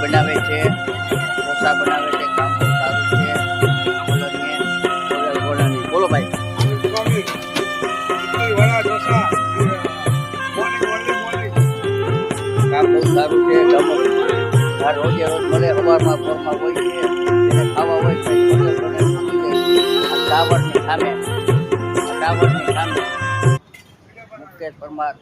બનાવે છે, ઢોસા બનાવે છે, કામ બહુ સારું છે. બોલો ભાઈ. કામ બહુ સારું છે. રોજે રોજ મળે, સવારમાં પોરમાં હોય છે, એને ખાવા હોય છે. ટાવરની સામે મુકેશ પરમાર.